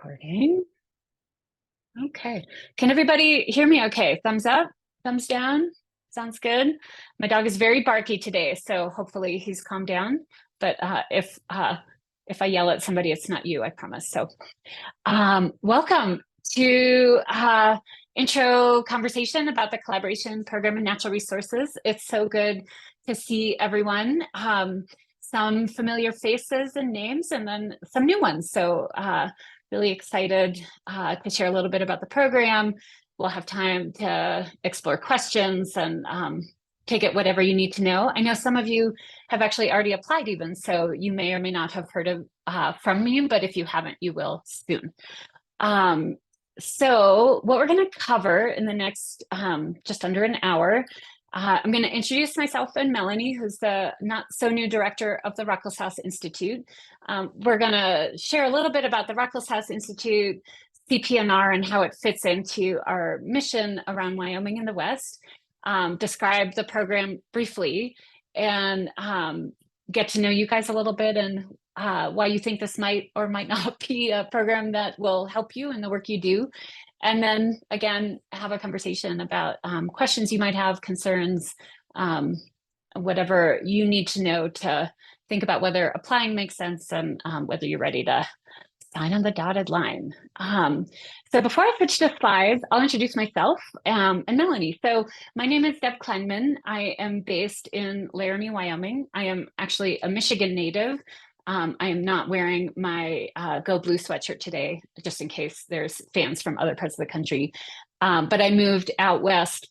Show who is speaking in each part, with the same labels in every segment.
Speaker 1: Recording. Okay. Can everybody hear me okay? Thumbs up, thumbs down. Sounds good. My dog is very barky today, so hopefully he's calmed down. But if I yell at somebody, it's not you, I promise. So welcome to intro conversation about the collaboration program in natural resources. It's so good to see everyone. Some familiar faces and names, and then some new ones. So really excited to share a little bit about the program. We'll have time to explore questions and take it whatever you need to know. I know some of you have actually already applied even, so you may or may not have heard of from me, but if you haven't, you will soon. So what we're going to cover in the next just under an hour, I'm going to introduce myself and Melanie, who's the not so new director of the Ruckelshaus Institute. We're going to share a little bit about the Ruckelshaus Institute, CPNR, and how it fits into our mission around Wyoming in the West, describe the program briefly, and get to know you guys a little bit and why you think this might or might not be a program that will help you in the work you do. And then again, have a conversation about questions you might have, concerns, whatever you need to know to think about whether applying makes sense and whether you're ready to sign on the dotted line. So before I switch to slides, I'll introduce myself and Melanie. So my name is Deb Kleinman. I am based in Laramie, Wyoming. I am actually a Michigan native. I am not wearing my Go Blue sweatshirt today, just in case there's fans from other parts of the country. But I moved out west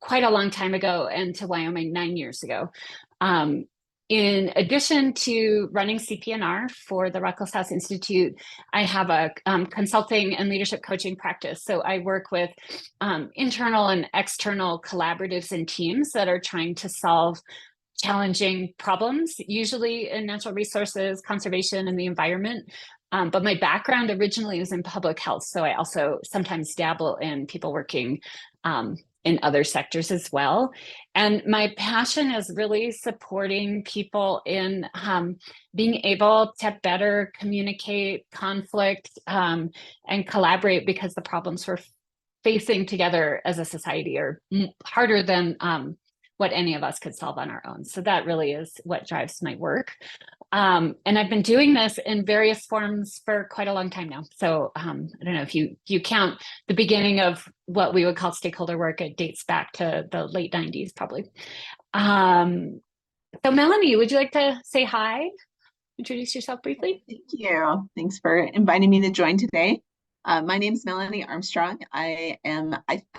Speaker 1: quite a long time ago and to Wyoming 9 years ago. In addition to running CPNR for the Ruckelshaus Institute, I have a consulting and leadership coaching practice. So I work with internal and external collaboratives and teams that are trying to solve challenging problems, usually in natural resources, conservation, and the environment. But my background originally was in public health. So I also sometimes dabble in people working in other sectors as well. And my passion is really supporting people in being able to better communicate conflict and collaborate, because the problems we're facing together as a society are harder than what any of us could solve on our own. So that really is what drives my work. And I've been doing this in various forms for quite a long time now. So I don't know if you count the beginning of what we would call stakeholder work, it dates back to the late 90s, probably. So Melanie, would you like to say hi? Introduce yourself briefly?
Speaker 2: Thank you. Thanks for inviting me to join today. My name is Melanie Armstrong. I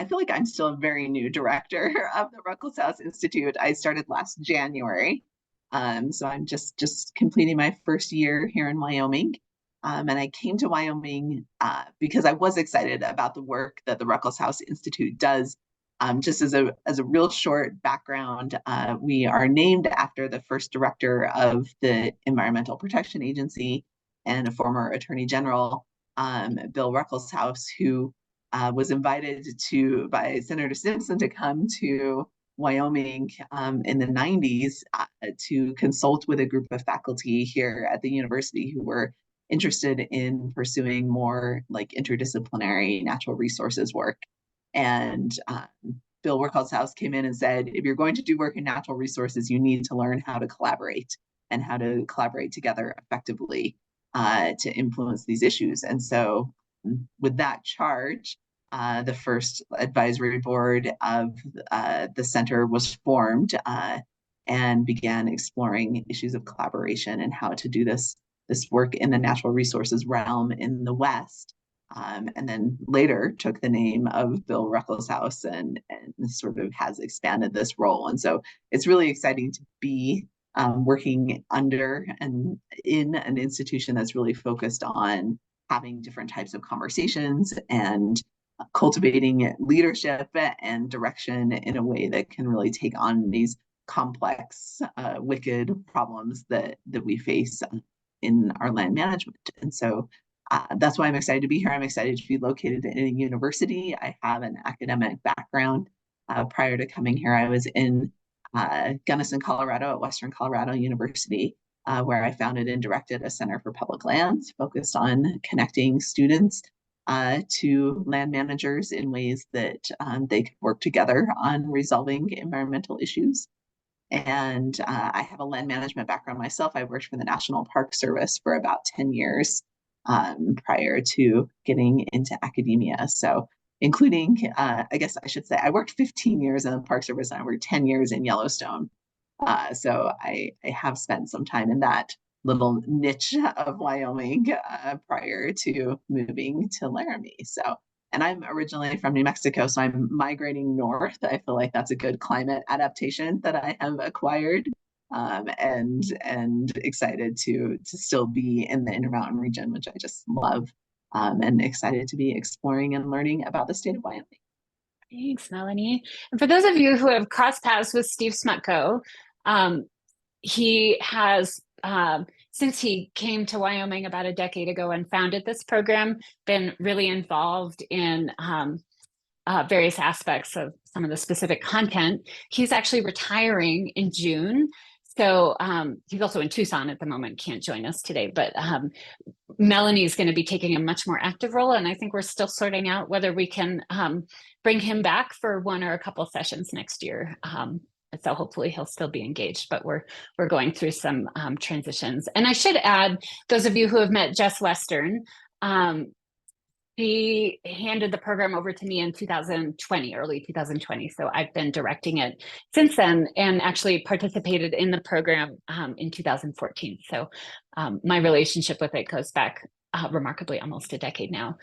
Speaker 2: feel like I'm still a very new director of the Ruckelshaus Institute. I started last January. So I'm just completing my first year here in Wyoming. And I came to Wyoming because I was excited about the work that the Ruckelshaus Institute does. Just as a real short background, we are named after the first director of the Environmental Protection Agency and a former Attorney General, Bill Ruckelshaus, who was invited by Senator Simpson to come to Wyoming in the 90s to consult with a group of faculty here at the university who were interested in pursuing more like interdisciplinary natural resources work. And Bill Ruckelshaus came in and said, if you're going to do work in natural resources, you need to learn how to collaborate and how to collaborate together effectively to influence these issues. And so with that charge, the first advisory board of the center was formed and began exploring issues of collaboration and how to do this work in the natural resources realm in the West. And then later took the name of Bill Ruckelshaus and sort of has expanded this role. And so it's really exciting to be working under and in an institution that's really focused on having different types of conversations and cultivating leadership and direction in a way that can really take on these complex, wicked problems that we face in our land management. And so that's why I'm excited to be here. I'm excited to be located in a university. I have an academic background. Prior to coming here, I was in Gunnison, Colorado at Western Colorado University. where I founded and directed a Center for Public Lands focused on connecting students to land managers in ways that they could work together on resolving environmental issues. And I have a land management background myself. I worked for the National Park Service for about 10 years prior to getting into academia. So including, I guess I should say, I worked 15 years in the Park Service and I worked 10 years in Yellowstone. So I have spent some time in that little niche of Wyoming prior to moving to Laramie. So, and I'm originally from New Mexico, so I'm migrating north. I feel like that's a good climate adaptation that I have acquired, and excited to still be in the Intermountain region, which I just love, and excited to be exploring and learning about the state of Wyoming.
Speaker 1: Thanks, Melanie. And for those of you who have crossed paths with Steve Smutko, he has, since he came to Wyoming about a decade ago and founded this program, been really involved in various aspects of some of the specific content. He's actually retiring in June. So he's also in Tucson at the moment, can't join us today, but Melanie is going to be taking a much more active role. And I think we're still sorting out whether we can bring him back for one or a couple sessions next year. So hopefully he'll still be engaged, but we're going through some transitions. And I should add, those of you who have met Jess Western, he handed the program over to me in 2020, early 2020. So I've been directing it since then and actually participated in the program in 2014. So my relationship with it goes back remarkably almost a decade now.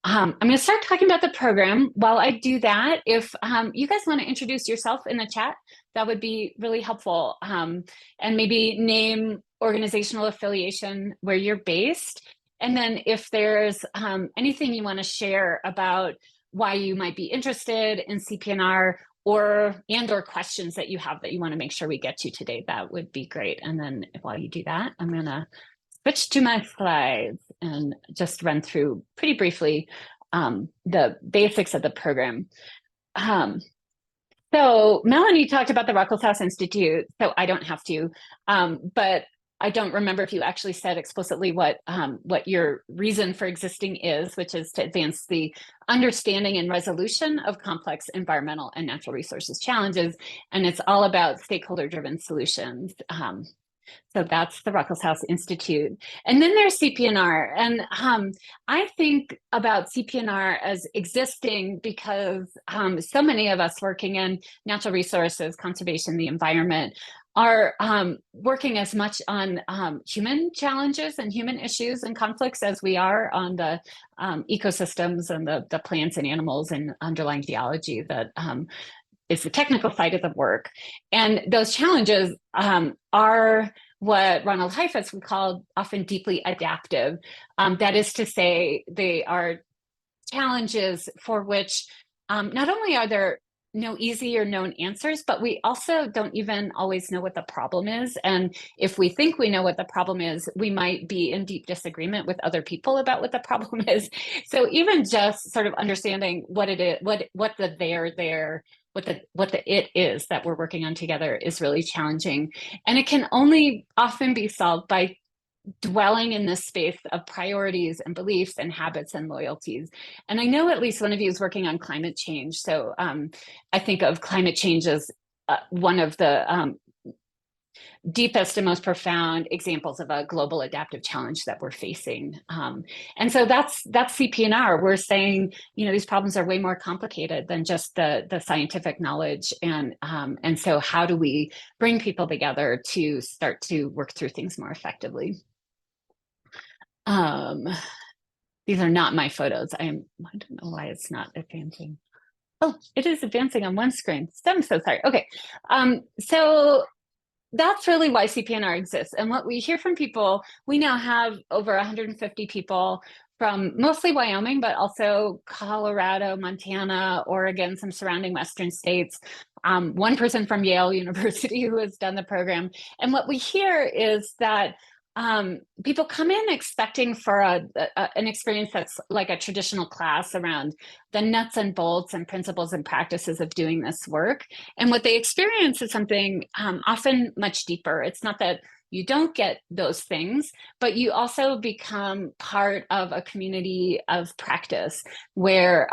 Speaker 1: I'm going to start talking about the program. While I do that, if you guys want to introduce yourself in the chat, that would be really helpful. And maybe name, organizational affiliation, where you're based. And then if there's anything you want to share about why you might be interested in CPNR or questions that you have that you want to make sure we get to today, that would be great. And then while you do that, I'm going to switch to my slides and just run through pretty briefly the basics of the program. So Melanie talked about the Ruckelshaus Institute, so I don't have to, but I don't remember if you actually said explicitly what your reason for existing is, which is to advance the understanding and resolution of complex environmental and natural resources challenges. And it's all about stakeholder-driven solutions. So that's the Ruckelshaus Institute. And then there's CPNR. And I think about CPNR as existing because so many of us working in natural resources, conservation, the environment, are working as much on human challenges and human issues and conflicts as we are on the ecosystems and the plants and animals and underlying geology that is the technical side of the work. And those challenges are what Ronald Heifetz would call often deeply adaptive. That is to say, they are challenges for which not only are there no easy or known answers, but we also don't even always know what the problem is. And if we think we know what the problem is, we might be in deep disagreement with other people about what the problem is. So even just sort of understanding what it is, what the it is that we're working on together is really challenging. And it can only often be solved by dwelling in this space of priorities and beliefs and habits and loyalties. And I know at least one of you is working on climate change. So I think of climate change as one of the deepest and most profound examples of a global adaptive challenge that we're facing. And so that's CPNR. We're saying, these problems are way more complicated than just the scientific knowledge. And so how do we bring people together to start to work through things more effectively? These are not my photos. I don't know why it's not advancing. Oh, it is advancing on one screen. I'm so sorry. Okay. So that's really why CPNR exists. And what we hear from people, we now have over 150 people from mostly Wyoming, but also Colorado, Montana, Oregon, some surrounding Western states. One person from Yale University who has done the program. And what we hear is that people come in expecting for an experience that's like a traditional class around the nuts and bolts and principles and practices of doing this work. And what they experience is something often much deeper. It's not that you don't get those things, but you also become part of a community of practice where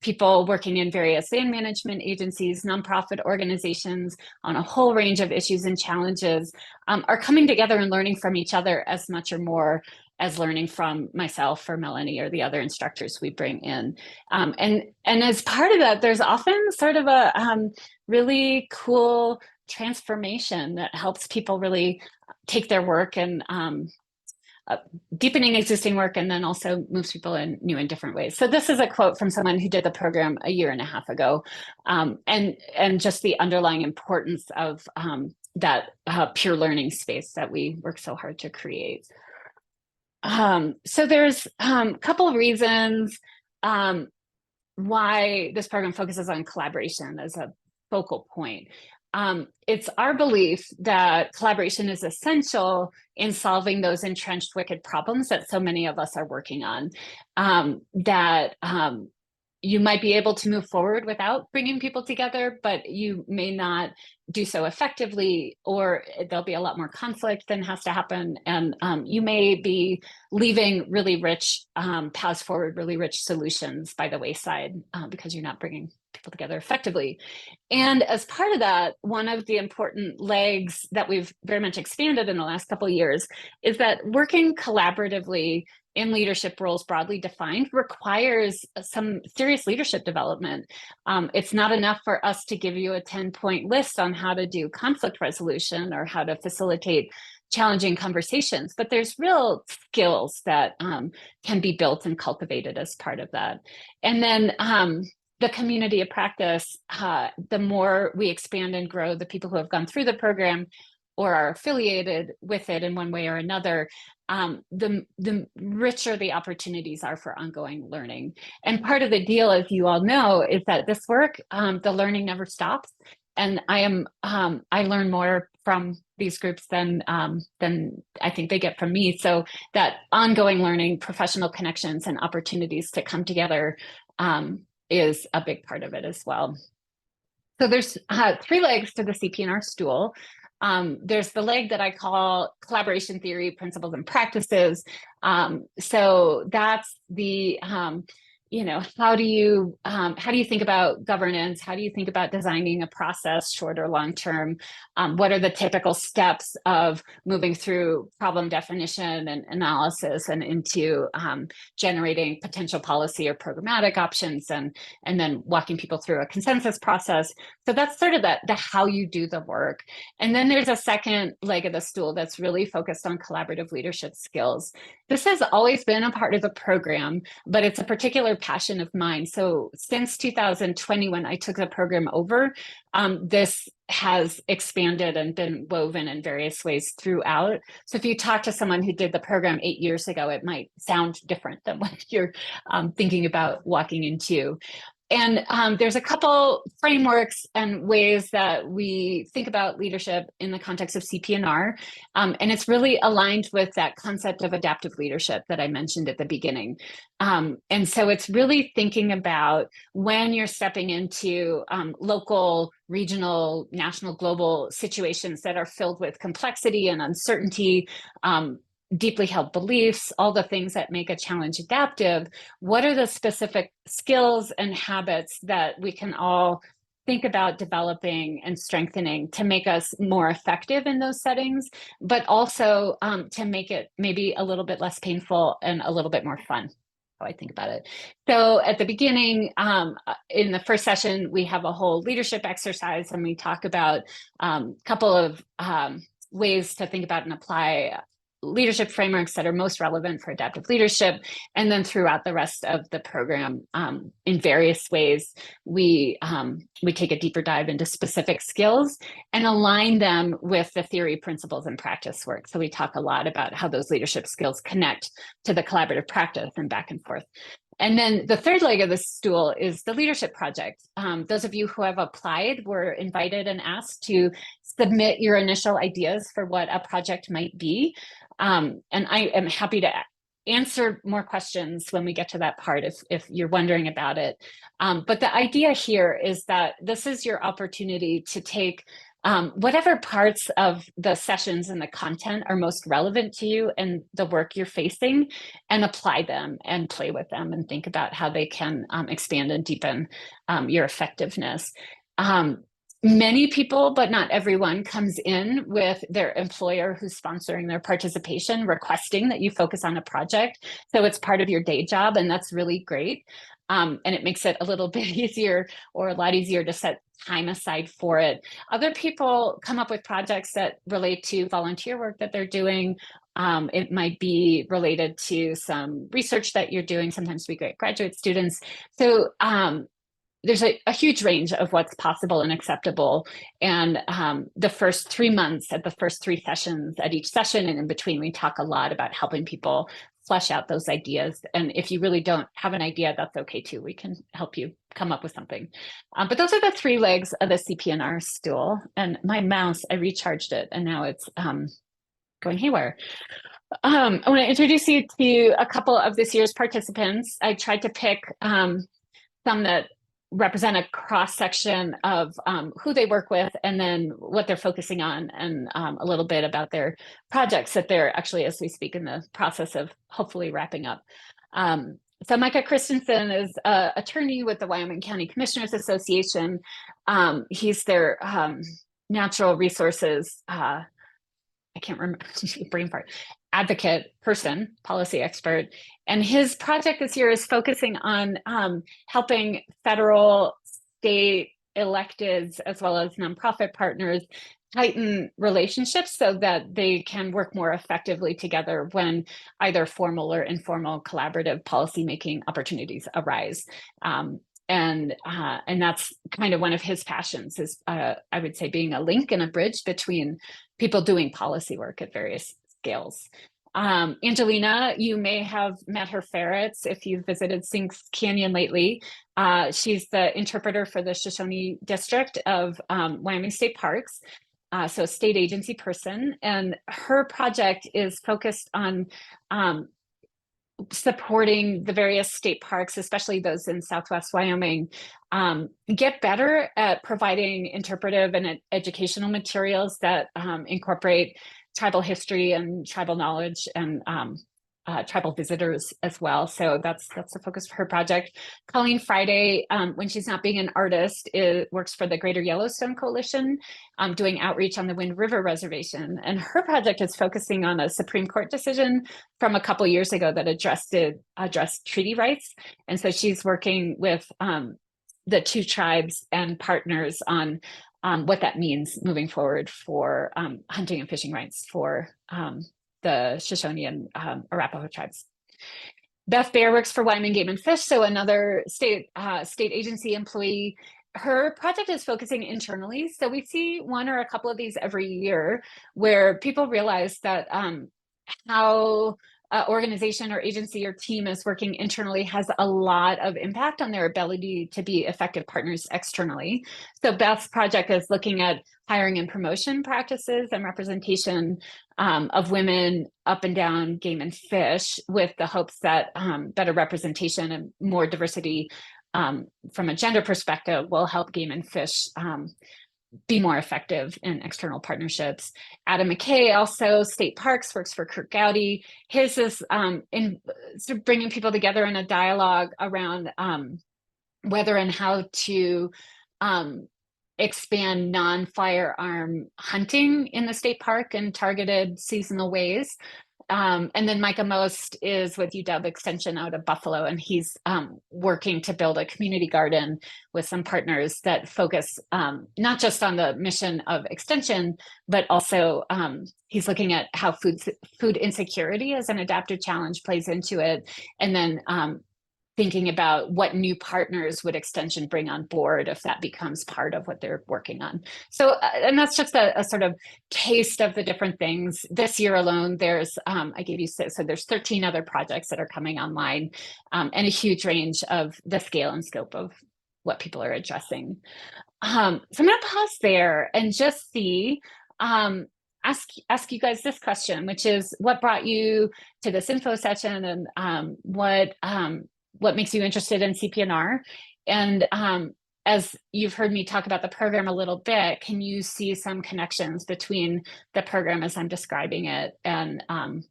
Speaker 1: people working in various land management agencies, nonprofit organizations on a whole range of issues and challenges are coming together and learning from each other as much or more as learning from myself or Melanie or the other instructors we bring in. And as part of that, there's often sort of a really cool transformation that helps people really take their work and deepening existing work, and then also moves people in new and different ways. So this is a quote from someone who did the program a year and a half ago, and just the underlying importance of that peer learning space that we work so hard to create. So there's a couple of reasons why this program focuses on collaboration as a focal point. It's our belief that collaboration is essential in solving those entrenched wicked problems that so many of us are working on, that you might be able to move forward without bringing people together, but you may not do so effectively, or there'll be a lot more conflict than has to happen. And you may be leaving really rich paths forward, really rich solutions by the wayside because you're not bringing people together effectively. And as part of that, one of the important legs that we've very much expanded in the last couple of years is that working collaboratively in leadership roles broadly defined requires some serious leadership development. It's not enough for us to give you a 10-point list on how to do conflict resolution or how to facilitate challenging conversations, but there's real skills that can be built and cultivated as part of that. And then the community of practice, the more we expand and grow the people who have gone through the program or are affiliated with it in one way or another, the richer the opportunities are for ongoing learning. And part of the deal, as you all know, is that this work, the learning never stops. And I learn more from these groups than I think they get from me. So that ongoing learning, professional connections, and opportunities to come together is a big part of it as well. So there's 3 legs to the CPNR stool. There's the leg that I call collaboration theory, principles, and practices. So that's the how do you think about governance? How do you think about designing a process, short or long term? What are the typical steps of moving through problem definition and analysis and into generating potential policy or programmatic options, and then walking people through a consensus process? So that's sort of the how you do the work. And then there's a second leg of the stool that's really focused on collaborative leadership skills. This has always been a part of the program, but it's a particular passion of mine. So since 2020, when I took the program over, this has expanded and been woven in various ways throughout. So if you talk to someone who did the program 8 years ago, it might sound different than what you're thinking about walking into. And there's a couple frameworks and ways that we think about leadership in the context of CPNR. And it's really aligned with that concept of adaptive leadership that I mentioned at the beginning. And so it's really thinking about when you're stepping into local, regional, national, global situations that are filled with complexity and uncertainty, deeply held beliefs, all the things that make a challenge adaptive. What are the specific skills and habits that we can all think about developing and strengthening to make us more effective in those settings, but also to make it maybe a little bit less painful and a little bit more fun? How I think about it. So at the beginning, in the first session, we have a whole leadership exercise, and we talk about a couple of ways to think about and apply leadership frameworks that are most relevant for adaptive leadership. And then throughout the rest of the program, in various ways, we take a deeper dive into specific skills and align them with the theory, principles, and practice work. So we talk a lot about how those leadership skills connect to the collaborative practice and back and forth. And then the third leg of the stool is the leadership project. Those of you who have applied were invited and asked to submit your initial ideas for what a project might be. And I am happy to answer more questions when we get to that part if you're wondering about it. But the idea here is that this is your opportunity to take whatever parts of the sessions and the content are most relevant to you and the work you're facing, and apply them and play with them and think about how they can expand and deepen your effectiveness. Many people, but not everyone, comes in with their employer who's sponsoring their participation, requesting that you focus on a project. So it's part of your day job, and that's really great. And it makes it a little bit easier, or a lot easier, to set time aside for it. Other people come up with projects that relate to volunteer work that they're doing. It might be related to some research that you're doing. Sometimes we get graduate students. So there's a huge range of what's possible and acceptable. And the first 3 months, at the first 3 sessions, at each session and in between, we talk a lot about helping people flesh out those ideas. And if you really don't have an idea, that's okay too. We can help you come up with something. But those are the 3 legs of the CPNR stool. And my mouse, I recharged it, and now it's going haywire. I want to introduce you to a couple of this year's participants. I tried to pick some that represent a cross-section of who they work with, and then what they're focusing on, and a little bit about their projects that they're actually, as we speak, in the process of hopefully wrapping up. So Micah Christensen is an attorney with the Wyoming County Commissioners Association. He's their natural resources, I can't remember, brain fart, advocate person, policy expert. And his project this year is focusing on helping federal, state electeds, as well as nonprofit partners, tighten relationships so that they can work more effectively together when either formal or informal collaborative policymaking opportunities arise. And that's kind of one of his passions, is I would say being a link and a bridge between people doing policy work at various scales. Angelina, you may have met her ferrets if you've visited Sinks Canyon lately. She's the interpreter for the Shoshone District of Wyoming State Parks, so a state agency person. And her project is focused on supporting the various state parks, especially those in Southwest Wyoming, get better at providing interpretive and educational materials that incorporate tribal history and tribal knowledge, and tribal visitors as well. So that's the focus for her project. Colleen Friday, when she's not being an artist, works for the Greater Yellowstone Coalition, doing outreach on the Wind River Reservation. And her project is focusing on a Supreme Court decision from a couple years ago that addressed treaty rights. And so she's working with the 2 tribes and partners on what that means moving forward for hunting and fishing rights for the Shoshone and Arapaho tribes. Beth Baer works for Wyoming Game and Fish, so another state agency employee. Her project is focusing internally. So we see 1 or a couple of these every year where people realize that how organization or agency or team is working internally has a lot of impact on their ability to be effective partners externally. So Beth's project is looking at hiring and promotion practices and representation of women up and down game and fish, with the hopes that better representation and more diversity from a gender perspective will help game and fish be more effective in external partnerships. Adam McKay, also state parks, works for Kirk Gowdy. His is in sort of bringing people together in a dialogue around whether and how to expand non-firearm hunting in the state park in targeted seasonal ways. And then Micah Most is with UW Extension out of Buffalo, and he's working to build a community garden with some partners that focus not just on the mission of Extension, but also he's looking at how food insecurity as an adaptive challenge plays into it, and then thinking about what new partners would Extension bring on board if that becomes part of what they're working on. So, and that's just a sort of taste of the different things. This year alone, there's, I gave you, so there's 13 other projects that are coming online, and a huge range of the scale and scope of what people are addressing. So I'm gonna pause there and just see, ask you guys this question, which is what brought you to this info session, and what makes you interested in CPNR? And as you've heard me talk about the program a little bit, can you see some connections between the program as I'm describing it and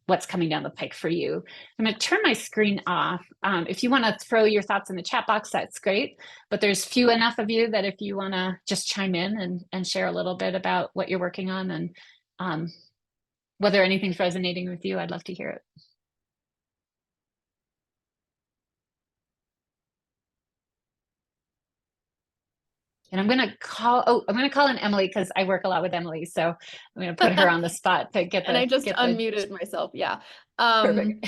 Speaker 1: what's coming down the pike for you? I'm going to turn my screen off. If you want to throw your thoughts in the chat box, that's great. But there's few enough of you that if you want to just chime in and share a little bit about what you're working on and whether anything's resonating with you, I'd love to hear it. And I'm going to call in Emily because I work a lot with Emily. So I'm going to put her on the spot to get the.
Speaker 3: And I just unmuted myself. Yeah.
Speaker 1: Perfect.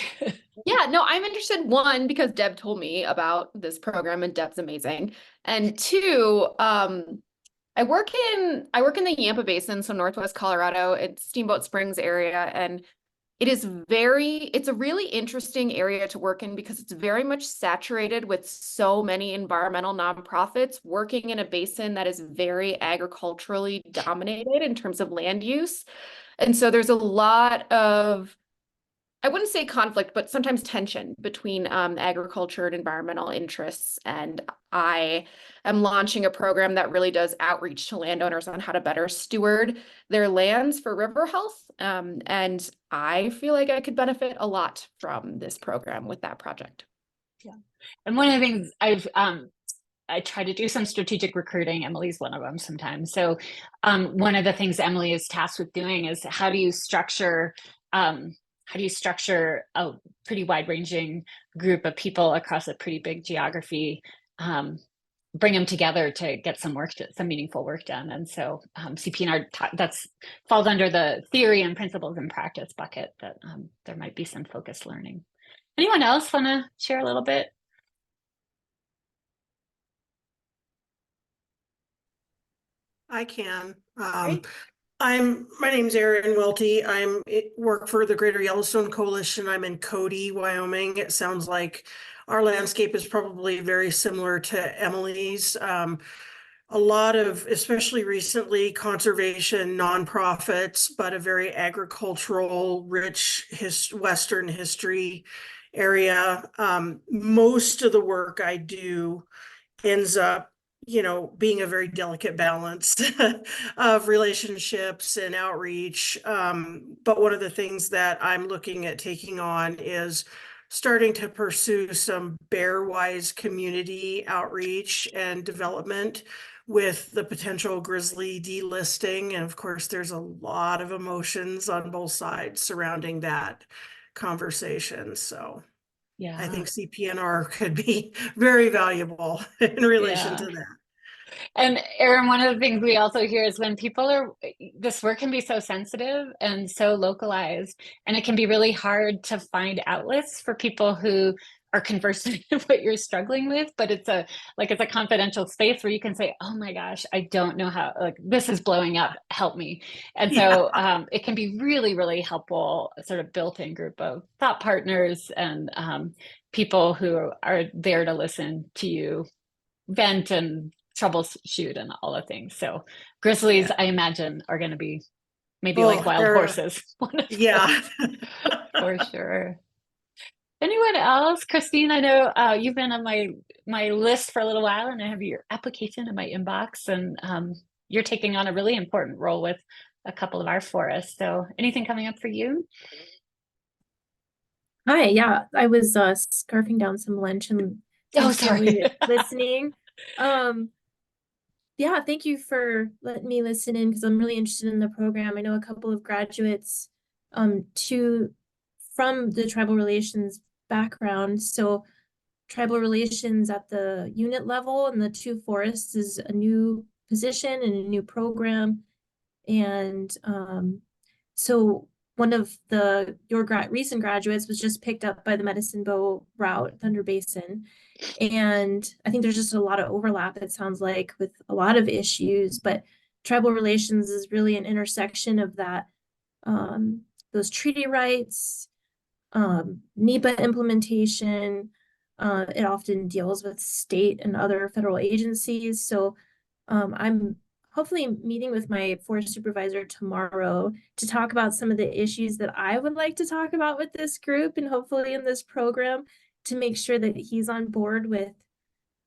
Speaker 3: Yeah, no, I'm interested, one, because Deb told me about this program and Deb's amazing. And two, I work in the Yampa Basin, so Northwest Colorado, it's Steamboat Springs area, and it's a really interesting area to work in because it's very much saturated with so many environmental nonprofits working in a basin that is very agriculturally dominated in terms of land use. And so there's a lot of, I wouldn't say conflict, but sometimes tension between agriculture and environmental interests. And I am launching a program that really does outreach to landowners on how to better steward their lands for river health. And I feel like I could benefit a lot from this program with that project.
Speaker 1: Yeah. And one of the things I try to do some strategic recruiting. Emily's one of them sometimes. So one of the things Emily is tasked with doing is how do you structure a pretty wide-ranging group of people across a pretty big geography, bring them together to get some meaningful work done. And so CPNR that's falls under the theory and principles and practice bucket that there might be some focused learning. Anyone else want to share a little bit?
Speaker 4: I can.
Speaker 1: Great.
Speaker 4: My name's Erin Welty. Work for the Greater Yellowstone Coalition. I'm in Cody, Wyoming. It sounds like our landscape is probably very similar to Emily's. A lot of, especially recently, conservation nonprofits, but a very agricultural, rich Western history area. Most of the work I do ends up being a very delicate balance of relationships and outreach. But one of the things that I'm looking at taking on is starting to pursue some bear-wise community outreach and development with the potential grizzly delisting. And of course, there's a lot of emotions on both sides surrounding that conversation. So
Speaker 1: Yeah,
Speaker 4: I think CPNR could be very valuable in relation to that.
Speaker 1: And Erin, one of the things we also hear is when this work can be so sensitive and so localized, and it can be really hard to find outlets for people who are conversant with what you're struggling with, but it's a confidential space where you can say, oh my gosh, I don't know how, this is blowing up, help me. And so it can be really, really helpful, sort of built-in group of thought partners and people who are there to listen to you vent and troubleshoot and all the things. So grizzlies, I imagine, are going to be maybe like wild horses.
Speaker 4: Yeah.
Speaker 1: For sure. Anyone else? Christine, I know you've been on my list for a little while, and I have your application in my inbox, and you're taking on a really important role with a couple of our forests. So anything coming up for you?
Speaker 5: Hi, yeah, I was scarfing down some lunch and listening. Yeah, thank you for letting me listen in because I'm really interested in the program. I know a couple of graduates from the tribal relations background. So tribal relations at the unit level and the two forests is a new position and a new program. And so one of your recent graduates was just picked up by the Medicine Bow-Routt Thunder Basin. And I think there's just a lot of overlap, it sounds like, with a lot of issues, but tribal relations is really an intersection of that, those treaty rights, NEPA implementation. It often deals with state and other federal agencies. So I'm hopefully meeting with my forest supervisor tomorrow to talk about some of the issues that I would like to talk about with this group and hopefully in this program to make sure that he's on board with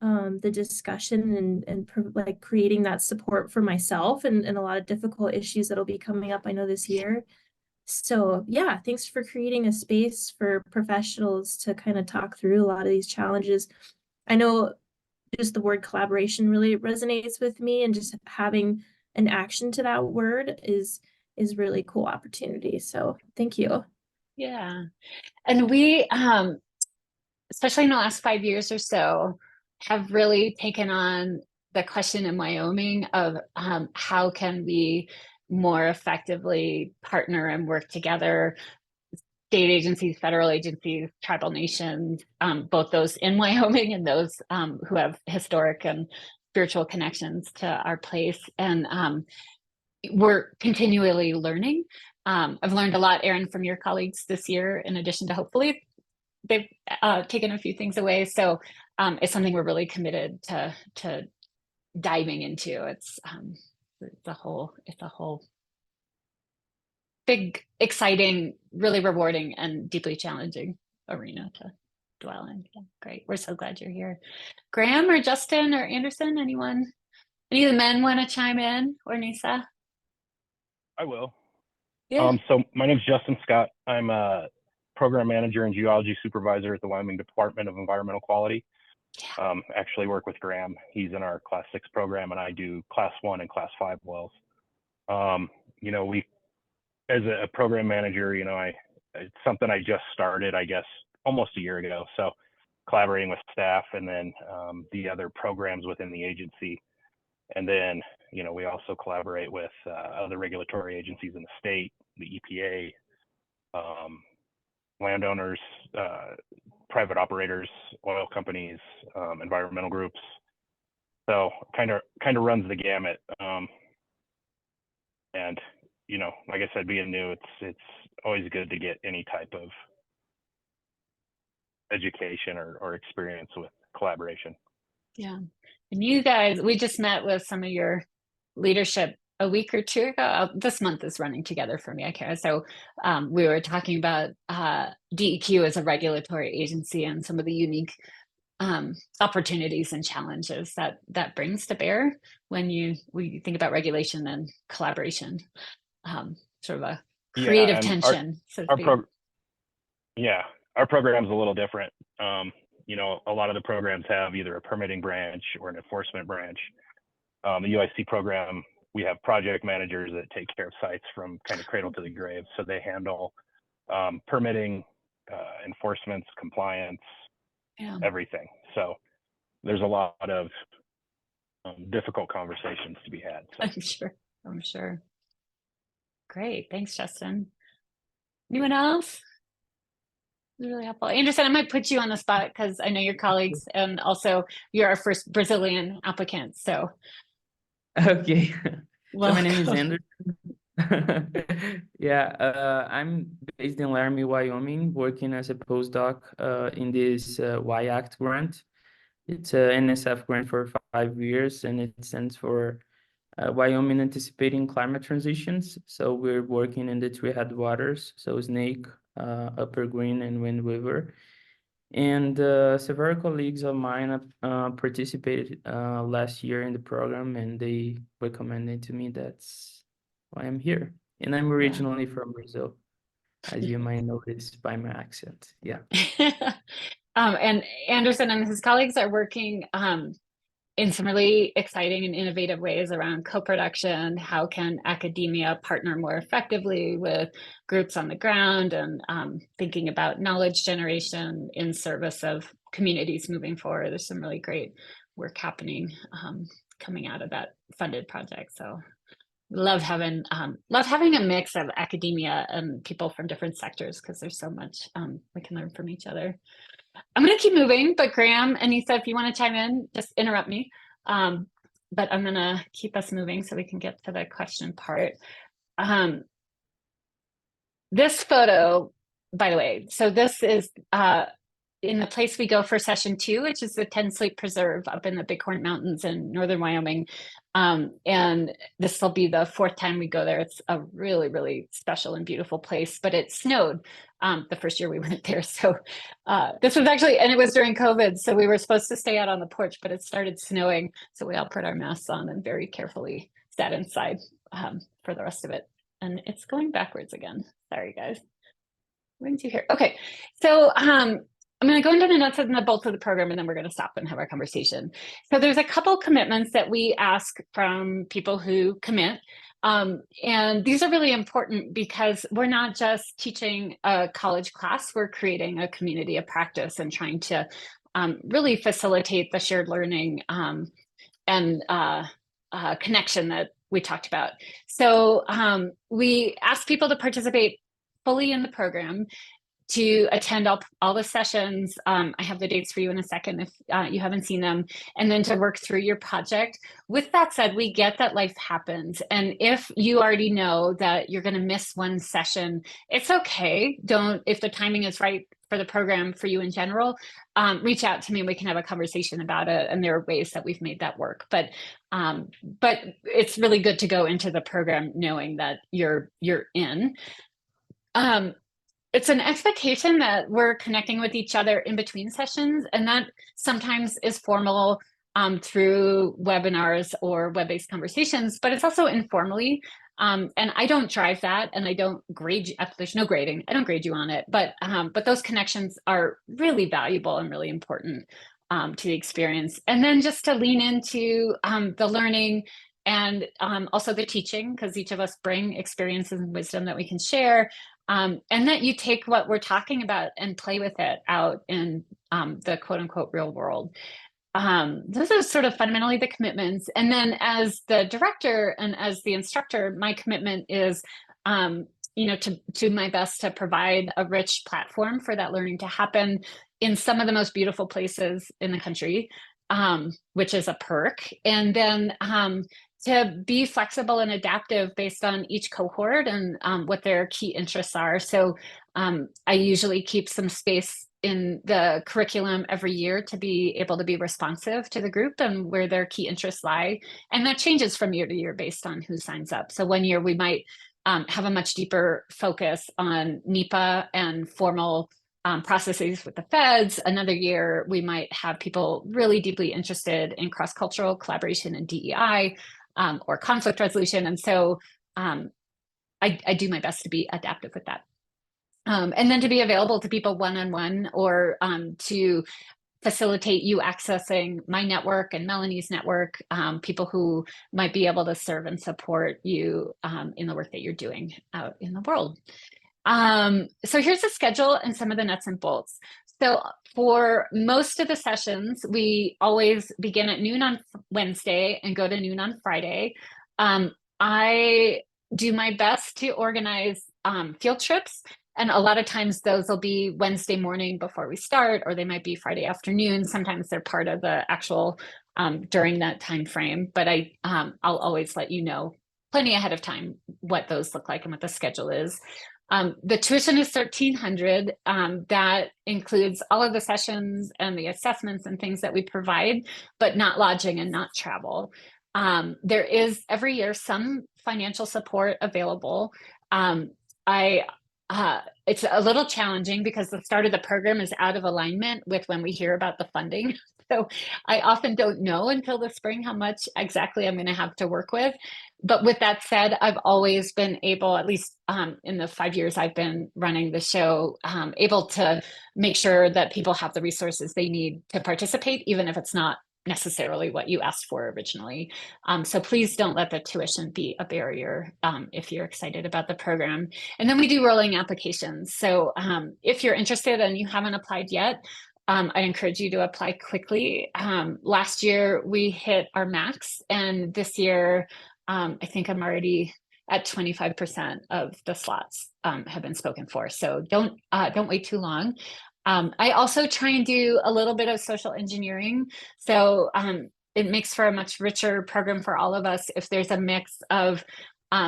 Speaker 5: the discussion and like creating that support for myself and a lot of difficult issues that'll be coming up, I know, this year. So yeah, thanks for creating a space for professionals to kind of talk through a lot of these challenges. I know just the word collaboration really resonates with me, and just having an action to that word is really cool opportunity. So thank you.
Speaker 1: Yeah. And we, especially in the last 5 years or so, have really taken on the question in Wyoming of how can we more effectively partner and work together, state agencies, federal agencies, tribal nations, both those in Wyoming and those who have historic and spiritual connections to our place. And we're continually learning. I've learned a lot, Erin, from your colleagues this year, in addition to hopefully they've taken a few things away. So it's something we're really committed to diving into. It's a whole big, exciting, really rewarding, and deeply challenging arena to dwell in. Yeah, great. We're so glad you're here. Graham or Justin or Anderson, anyone? Any of the men want to chime in, or Nisa?
Speaker 6: I will.
Speaker 1: Yeah.
Speaker 6: So my name's Justin Scott. I'm a program manager and geology supervisor at the Wyoming Department of Environmental Quality. Actually work with Graham. He's in our Class 6 program, and I do Class 1 and Class 5 wells. You know, we, as a program manager, you know, it's something I just started, I guess, almost a year ago. So collaborating with staff and then the other programs within the agency. And then, you know, we also collaborate with other regulatory agencies in the state, the EPA, landowners, private operators, oil companies, environmental groups. So kind of runs the gamut. And, you know, like I said, being new, it's always good to get any type of education or experience with collaboration.
Speaker 1: Yeah. And you guys, we just met with some of your leadership a week or two ago. This month is running together for me, I care. So we were talking about DEQ as a regulatory agency and some of the unique opportunities and challenges that brings to bear when we think about regulation and collaboration, sort of a creative tension.
Speaker 6: Our program's a little different. You know, a lot of the programs have either a permitting branch or an enforcement branch. The UIC program, we have project managers that take care of sites from kind of cradle to the grave. So they handle permitting, enforcements, compliance, everything. So there's a lot of difficult conversations to be had. So.
Speaker 1: I'm sure. Great. Thanks, Justin. Anyone else? Really helpful. Anderson, I might put you on the spot because I know your colleagues, and also you're our first Brazilian applicant. So
Speaker 7: okay. So my name is
Speaker 1: welcome.
Speaker 7: Anderson. Yeah, I'm based in Laramie, Wyoming, working as a postdoc in this Y-Act grant. It's a NSF grant for 5 years, and it stands for Wyoming Anticipating Climate Transitions. So we're working in the three headwaters, so Snake, Upper Green, and Wind River. And several colleagues of mine participated last year in the program, and they recommended to me that's why I'm here. And I'm originally from Brazil, as you might notice by my accent. Yeah.
Speaker 1: And Anderson and his colleagues are working in some really exciting and innovative ways around co-production. How can academia partner more effectively with groups on the ground, and thinking about knowledge generation in service of communities moving forward. There's some really great work happening coming out of that funded project. So love having a mix of academia and people from different sectors, because there's so much we can learn from each other. I'm going to keep moving, but Graham and Nisa, if you want to chime in, just interrupt me. But I'm going to keep us moving so we can get to the question part. This photo, by the way, so this is in the place we go for session 2, which is the 10 Sleep Preserve up in the Bighorn Mountains in northern Wyoming. And this will be the 4th time we go there. It's a really, really special and beautiful place, but it snowed the first year we went there. So this was actually, and it was during COVID. So we were supposed to stay out on the porch, but it started snowing. So we all put our masks on and very carefully sat inside for the rest of it. And it's going backwards again. Sorry, guys. When did you hear? Okay, so I'm going to go into the nuts and the bolts of the program, and then we're going to stop and have our conversation. So there's a couple commitments that we ask from people who commit. And these are really important because we're not just teaching a college class, we're creating a community of practice and trying to really facilitate the shared learning and connection that we talked about. So we ask people to participate fully in the program, to attend all the sessions. I have the dates for you in a second if you haven't seen them, and then to work through your project. With that said, we get that life happens. And if you already know that you're going to miss one session, it's okay. If the timing is right for the program for you in general, reach out to me and we can have a conversation about it. And there are ways that we've made that work. But it's really good to go into the program knowing that you're in. It's an expectation that we're connecting with each other in between sessions, and that sometimes is formal through webinars or web-based conversations, but it's also informally. And I don't drive that, and I don't grade you. There's no grading. I don't grade you on it, but those connections are really valuable and really important to the experience. And then just to lean into the learning and also the teaching, because each of us bring experiences and wisdom that we can share. And that you take what we're talking about and play with it out in the quote unquote real world. Those are sort of fundamentally the commitments. And then as the director and as the instructor, my commitment is, to my best to provide a rich platform for that learning to happen in some of the most beautiful places in the country, which is a perk. And then to be flexible and adaptive based on each cohort and what their key interests are. So I usually keep some space in the curriculum every year to be able to be responsive to the group and where their key interests lie. And that changes from year to year based on who signs up. So one year we might have a much deeper focus on NEPA and formal processes with the feds. Another year, we might have people really deeply interested in cross-cultural collaboration and DEI. Or conflict resolution. And so I do my best to be adaptive with that. And then to be available to people one-on-one or to facilitate you accessing my network and Melanie's network, people who might be able to serve and support you in the work that you're doing out in the world. So here's the schedule and some of the nuts and bolts. So for most of the sessions, we always begin at noon on Wednesday and go to noon on Friday. I do my best to organize field trips. And a lot of times those will be Wednesday morning before we start, or they might be Friday afternoon. Sometimes they're part of the actual during that time frame. But I'll always let you know plenty ahead of time what those look like and what the schedule is. The tuition is $1,300. That includes all of the sessions and the assessments and things that we provide, but not lodging and not travel. There is every year some financial support available. It's a little challenging because the start of the program is out of alignment with when we hear about the funding. So I often don't know until the spring how much exactly I'm going to have to work with. But with that said, I've always been able, at least in the 5 years I've been running the show, able to make sure that people have the resources they need to participate, even if it's not necessarily what you asked for originally. So please don't let the tuition be a barrier if you're excited about the program. And then we do rolling applications. So if you're interested and you haven't applied yet, I encourage you to apply quickly. Last year we hit our max, and this year I think I'm already at 25% of the slots have been spoken for. So don't wait too long. I also try and do a little bit of social engineering. So it makes for a much richer program for all of us if there's a mix of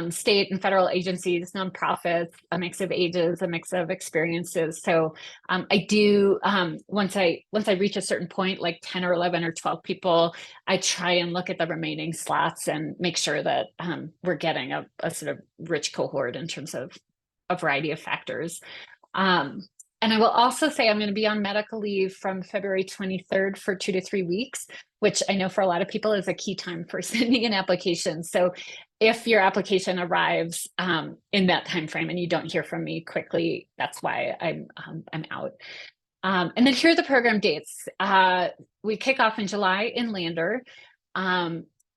Speaker 1: state and federal agencies, nonprofits, a mix of ages, a mix of experiences. So I do, once I reach a certain point, like 10 or 11 or 12 people, I try and look at the remaining slots and make sure that we're getting a sort of rich cohort in terms of a variety of factors. And I will also say I'm going to be on medical leave from February 23rd for 2 to 3 weeks, which I know for a lot of people is a key time for sending an application. So if your application arrives in that time frame and you don't hear from me quickly, that's why I'm out. And then here are the program dates. We kick off in July in Lander.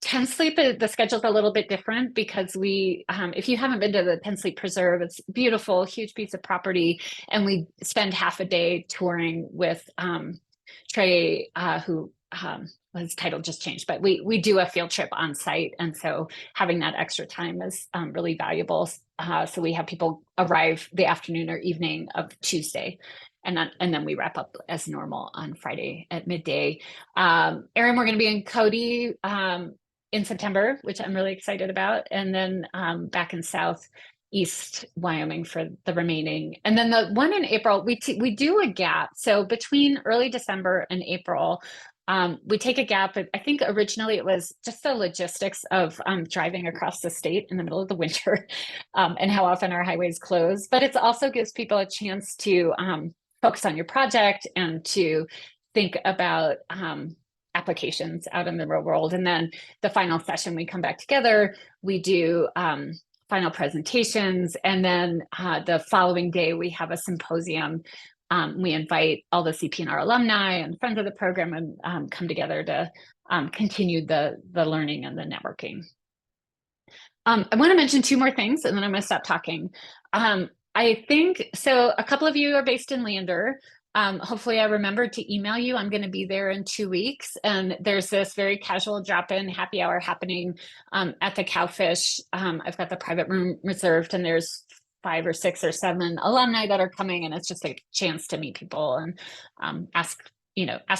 Speaker 1: 10 Sleep, the schedule's a little bit different because we, if you haven't been to the 10 Sleep Preserve, it's beautiful, huge piece of property. And we spend half a day touring with Trey, who his title just changed, but we do a field trip on site. And so having that extra time is really valuable. So we have people arrive the afternoon or evening of Tuesday. And then we wrap up as normal on Friday at midday. Erin, we're going to be in Cody in September, which I'm really excited about. And then back in Southeast Wyoming for the remaining. And then the one in April, we do a gap. So between early December and April, we take a gap. I think originally it was just the logistics of driving across the state in the middle of the winter and how often our highways close. But it also gives people a chance to focus on your project and to think about applications out in the real world. And then the final session, we come back together, we do final presentations, and then the following day we have a symposium. We invite all the CPNR alumni and friends of the program and come together to continue the learning and the networking. I want to mention 2 more things and then I'm going to stop talking. I think, so a couple of you are based in Lander. Hopefully I remembered to email you. I'm going to be there in 2 weeks. And there's this very casual drop-in happy hour happening at the Cowfish. I've got the private room reserved and there's 5 or 6 or 7 alumni that are coming. And it's just a chance to meet people and ask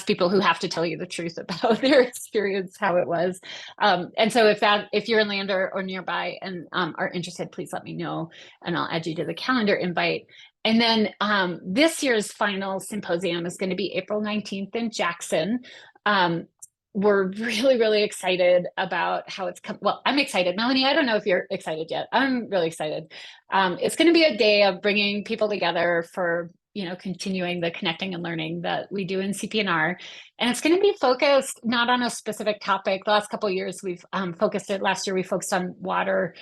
Speaker 1: people who have to tell you the truth about their experience, how it was. And so if you're in Lander or nearby and are interested, please let me know and I'll add you to the calendar invite. And then this year's final symposium is going to be April 19th in Jackson. We're really, really excited about how it's come. Well, I'm excited. Melanie, I don't know if you're excited yet. I'm really excited. It's going to be a day of bringing people together for continuing the connecting and learning that we do in CPNR. And it's going to be focused not on a specific topic. The last couple of years we've focused it. Last year we focused on water.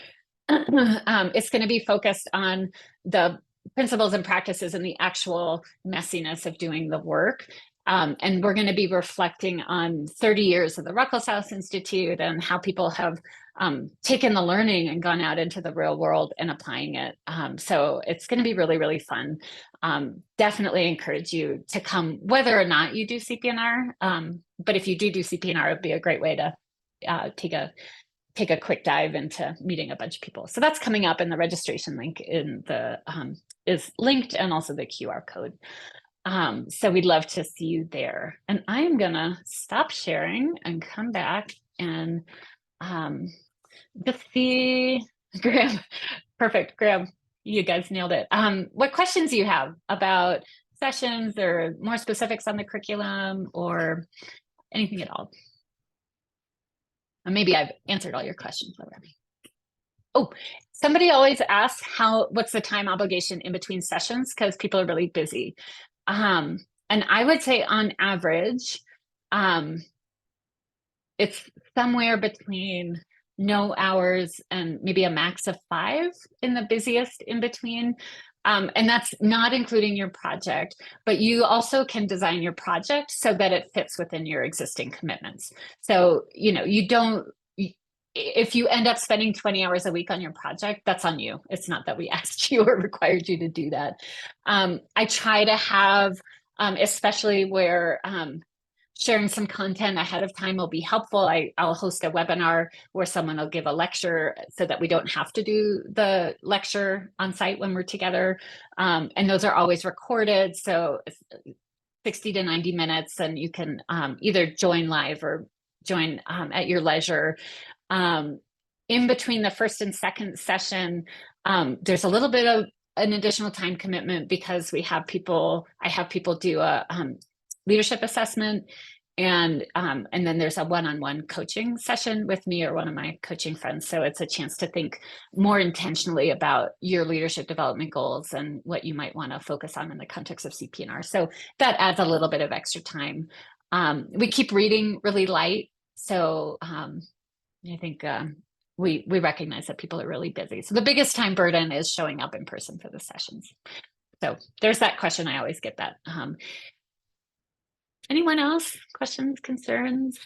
Speaker 1: It's going to be focused on the principles and practices and the actual messiness of doing the work. And we're going to be reflecting on 30 years of the Ruckelshaus Institute and how people have taken the learning and gone out into the real world and applying it. So it's going to be really, really fun. Definitely encourage you to come, whether or not you do CPNR. But if you do CPNR, it'd be a great way to take a quick dive into meeting a bunch of people. So that's coming up, and the registration link in the is linked, and also the QR code. So we'd love to see you there. And I am gonna stop sharing and come back and just see Graham. Perfect, Graham, you guys nailed it. What questions do you have about sessions or more specifics on the curriculum or anything at all? And maybe I've answered all your questions already. Oh, somebody always asks what's the time obligation in between sessions because people are really busy. And I would say on average, it's somewhere between no hours and maybe a max of 5 in the busiest in between. And that's not including your project, but you also can design your project so that it fits within your existing commitments. So, if you end up spending 20 hours a week on your project, that's on you. It's not that we asked you or required you to do that. I try to have, especially where sharing some content ahead of time will be helpful. I'll host a webinar where someone will give a lecture so that we don't have to do the lecture on site when we're together. And those are always recorded. So 60 to 90 minutes, and you can either join live or join at your leisure. in between the first and second session, there's a little bit of an additional time commitment because I have people do a leadership assessment, and then there's a one-on-one coaching session with me or one of my coaching friends. So it's a chance to think more intentionally about your leadership development goals and what you might want to focus on in the context of CPNR. So that adds a little bit of extra time. We keep reading really light. So I think we recognize that people are really busy. So the biggest time burden is showing up in person for the sessions. So there's that question. I always get that. Anyone else? Questions, concerns?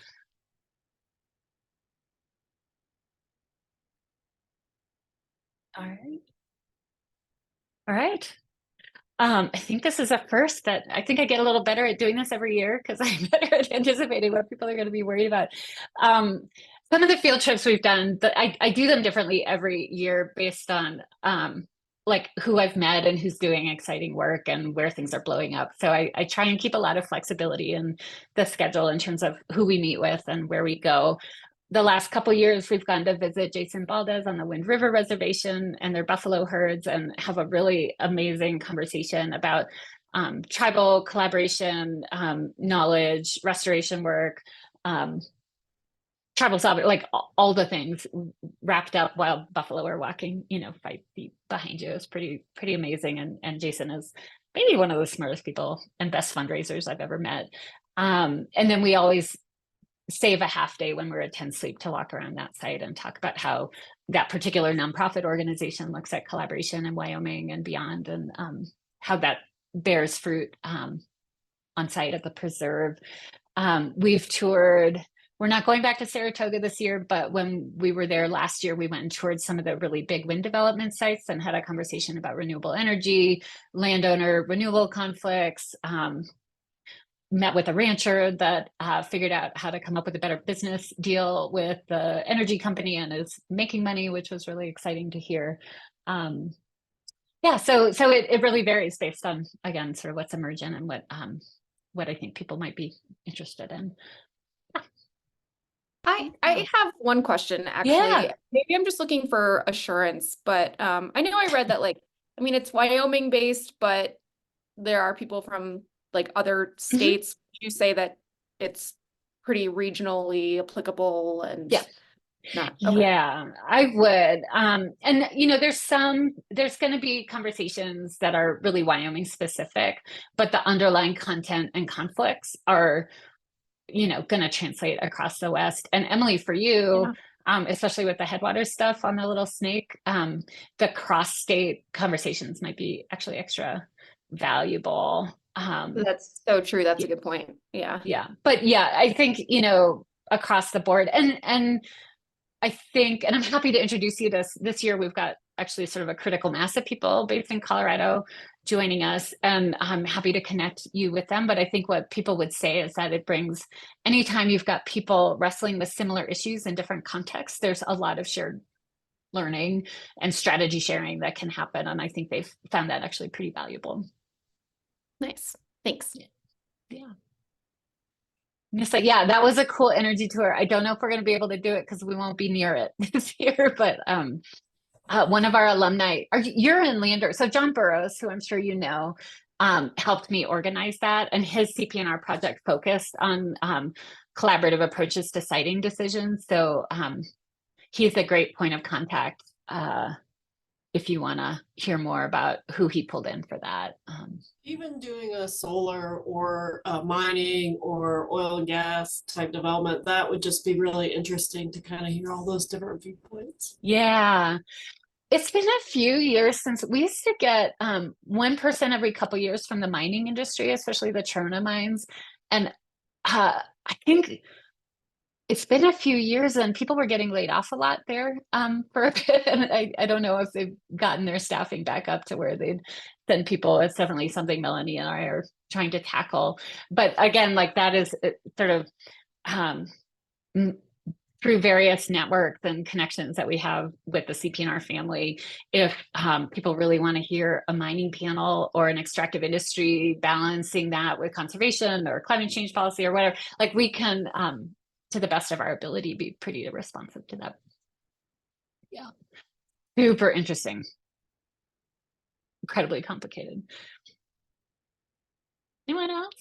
Speaker 1: All right. All right. I think this is a first that I think I get a little better at doing this every year because I'm better at anticipating what people are going to be worried about. Some of the field trips we've done, I do them differently every year based on like who I've met and who's doing exciting work and where things are blowing up. So I try and keep a lot of flexibility in the schedule in terms of who we meet with and where we go. The last couple of years, we've gone to visit Jason Valdez on the Wind River Reservation and their buffalo herds and have a really amazing conversation about tribal collaboration, knowledge, restoration work, tribal sovereignty, like all the things wrapped up while buffalo are walking, 5 feet behind you. Is pretty amazing. And Jason is maybe one of the smartest people and best fundraisers I've ever met. And then we always save a half day when we're at 10 Sleep to walk around that site and talk about how that particular nonprofit organization looks at collaboration in Wyoming and beyond, and how that bears fruit on site at the preserve. We've toured. We're not going back to Saratoga this year, but when we were there last year, we went and toured some of the really big wind development sites and had a conversation about renewable energy, landowner renewable conflicts, met with a rancher that figured out how to come up with a better business deal with the energy company and is making money, which was really exciting to hear. Yeah, so it really varies based on, again, sort of what's emergent and what I think people might be interested in.
Speaker 3: I have one question, actually.
Speaker 1: Yeah.
Speaker 3: Maybe I'm just looking for assurance, but I know I read that, like, I mean, it's Wyoming based, but there are people from like other states. Would you say that it's pretty regionally applicable and not? Okay.
Speaker 1: Yeah, I would. And there's going to be conversations that are really Wyoming specific, but the underlying content and conflicts are going to translate across the West. And Emily, for you, especially with the Headwaters stuff on the Little Snake, the cross-state conversations might be actually extra valuable.
Speaker 3: That's so true. That's a good point. Yeah.
Speaker 1: Yeah. But yeah, I think, across the board, and I think, and I'm happy to introduce you to this year, we've got actually sort of a critical mass of people based in Colorado joining us, and I'm happy to connect you with them. But I think what people would say is that it brings, anytime you've got people wrestling with similar issues in different contexts, there's a lot of shared learning and strategy sharing that can happen. And I think they've found that actually pretty valuable.
Speaker 3: Nice. Thanks.
Speaker 1: Yeah. Just like, yeah, that was a cool energy tour. I don't know if we're going to be able to do it because we won't be near it this year, but one of our alumni, you're in Leander. So John Burrows, who I'm sure you know, helped me organize that. And his CPNR project focused on collaborative approaches to siting decisions. So he's a great point of contact if you want to hear more about who he pulled in for that.
Speaker 8: Even doing a solar or mining or oil and gas type development, that would just be really interesting to kind of hear all those different viewpoints.
Speaker 1: Yeah. It's been a few years since we used to get one person every couple years from the mining industry, especially the Trona mines. And I think it's been a few years and people were getting laid off a lot there for a bit. And I don't know if they've gotten their staffing back up to where they'd send people. It's definitely something Melanie and I are trying to tackle. But again, like that is sort of through various networks and connections that we have with the CPNR family. If people really want to hear a mining panel or an extractive industry balancing that with conservation or climate change policy or whatever, like we can, to the best of our ability, be pretty responsive to that. Yeah. Super interesting. Incredibly complicated. Anyone else?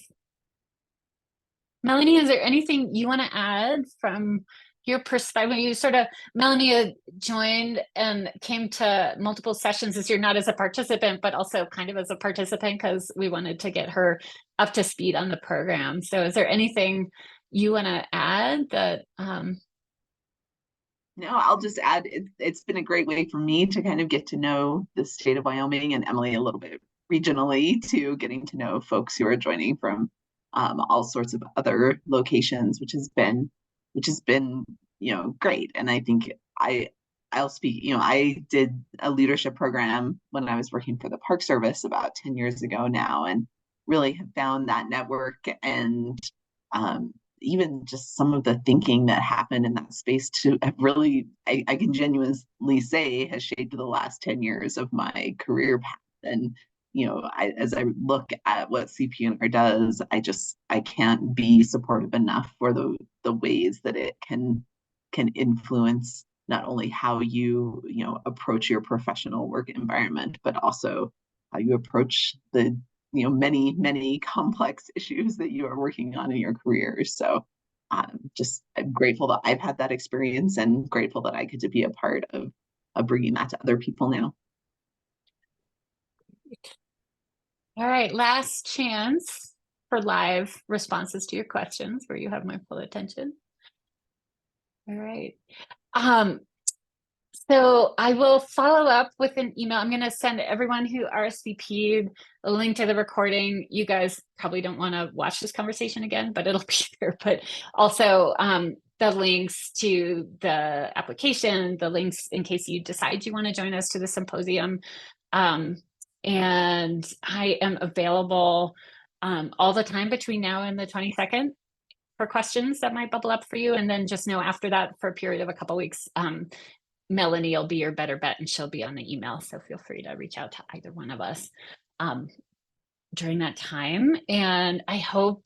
Speaker 1: Melanie, is there anything you want to add from your perspective? You sort of, Melanie joined and came to multiple sessions this year, not as a participant, but also kind of as a participant because we wanted to get her up to speed on the program. So is there anything you want to add that
Speaker 2: No, I'll just add it's been a great way for me to kind of get to know the state of Wyoming and Emily a little bit regionally, to getting to know folks who are joining from all sorts of other locations, which has been great. And I think I'll speak, I did a leadership program when I was working for the Park Service about 10 years ago now, and really have found that network and even just some of the thinking that happened in that space to have really, I can genuinely say, has shaped the last 10 years of my career path. And, as I look at what CPNR does, I can't be supportive enough for the ways that it can influence not only how you, approach your professional work environment, but also how you approach the many complex issues that you are working on in your careers. So I'm grateful that I've had that experience, and grateful that I get to be a part of bringing that to other people now.
Speaker 1: all right, last chance for live responses to your questions where you have my full attention. All right. So I will follow up with an email. I'm going to send everyone who RSVP'd a link to the recording. You guys probably don't want to watch this conversation again, but it'll be there. But also the links to the application, the links in case you decide you want to join us to the symposium. And I am available all the time between now and the 22nd for questions that might bubble up for you. And then just know after that, for a period of a couple of weeks, Melanie will be your better bet, and she'll be on the email. So feel free to reach out to either one of us during that time. And I hope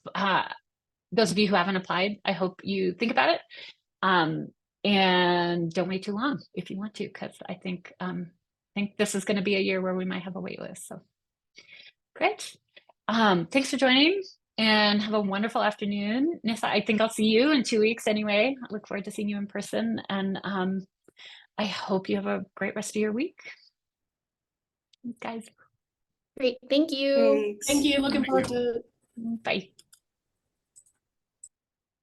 Speaker 1: those of you who haven't applied, I hope you think about it and don't wait too long if you want to, because I think this is going to be a year where we might have a wait list. So great. Thanks for joining, and have a wonderful afternoon. Nissa, I think I'll see you in 2 weeks anyway. I look forward to seeing you in person, and I hope you have a great rest of your week. Thanks, guys.
Speaker 3: Great. Thank you.
Speaker 4: Thanks.
Speaker 8: Thank you. Looking forward to it.
Speaker 1: Bye.